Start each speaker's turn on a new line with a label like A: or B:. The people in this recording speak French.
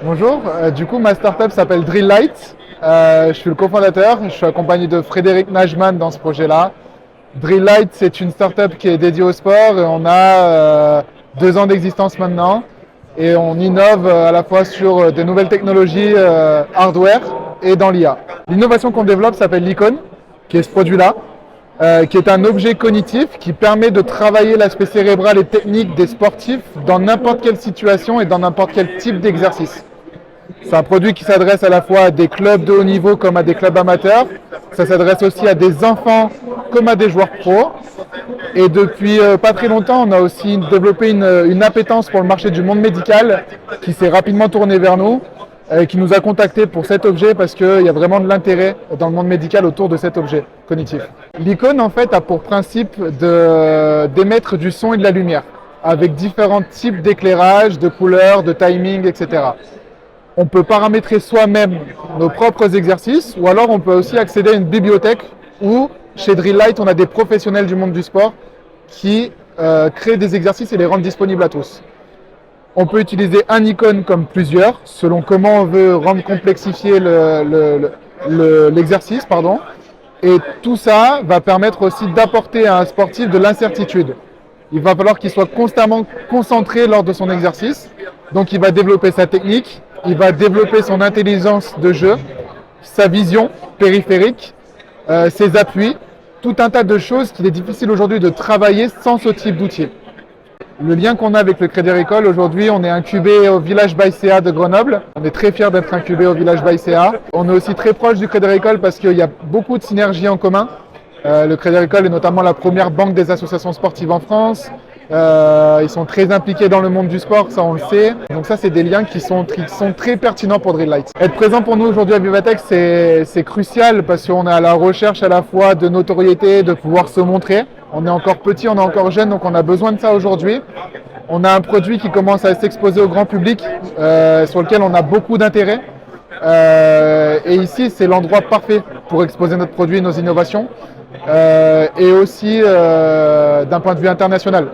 A: Bonjour, du coup ma startup s'appelle Drilllight. Je suis le cofondateur, je suis accompagné de Frédéric Najman dans ce projet-là. Drilllight, c'est une startup qui est dédiée au sport et on a 2 ans d'existence maintenant et on innove à la fois sur des nouvelles technologies hardware et dans l'IA. L'innovation qu'on développe s'appelle l'Icon, qui est ce produit-là, qui est un objet cognitif qui permet de travailler l'aspect cérébral et technique des sportifs dans n'importe quelle situation et dans n'importe quel type d'exercice. C'est un produit qui s'adresse à la fois à des clubs de haut niveau comme à des clubs amateurs. Ça s'adresse aussi à des enfants comme à des joueurs pros. Et depuis pas très longtemps, on a aussi développé une appétence pour le marché du monde médical qui s'est rapidement tourné vers nous et qui nous a contactés pour cet objet parce qu'il y a vraiment de l'intérêt dans le monde médical autour de cet objet cognitif. L'icône en fait a pour principe d'émettre du son et de la lumière avec différents types d'éclairage, de couleurs, de timing, etc. On peut paramétrer soi-même nos propres exercices ou alors on peut aussi accéder à une bibliothèque où chez Drilllight on a des professionnels du monde du sport qui créent des exercices et les rendent disponibles à tous. On peut utiliser un icône comme plusieurs selon comment on veut rendre complexifier l'exercice. Et tout ça va permettre aussi d'apporter à un sportif de l'incertitude. Il va falloir qu'il soit constamment concentré lors de son exercice. Donc il va développer sa technique, il va développer son intelligence de jeu, sa vision périphérique, ses appuis, tout un tas de choses qu'il est difficile aujourd'hui de travailler sans ce type d'outils. Le lien qu'on a avec le Crédit Agricole, aujourd'hui, on est incubé au Village Baïséa de Grenoble. On est très fiers d'être incubé au Village Baïséa. On est aussi très proche du Crédit Agricole parce qu'il y a beaucoup de synergies en commun. Le Crédit Agricole est notamment la première banque des associations sportives en France. Ils sont très impliqués dans le monde du sport, ça on le sait. Donc ça, c'est des liens qui sont très pertinents pour Drilllight. Être présent pour nous aujourd'hui à Vivatech, c'est crucial parce qu'on est à la recherche à la fois de notoriété, de pouvoir se montrer. On est encore petit, on est encore jeune, donc on a besoin de ça aujourd'hui. On a un produit qui commence à s'exposer au grand public, sur lequel on a beaucoup d'intérêt. Et ici, c'est l'endroit parfait pour exposer notre produit et nos innovations, et aussi d'un point de vue international.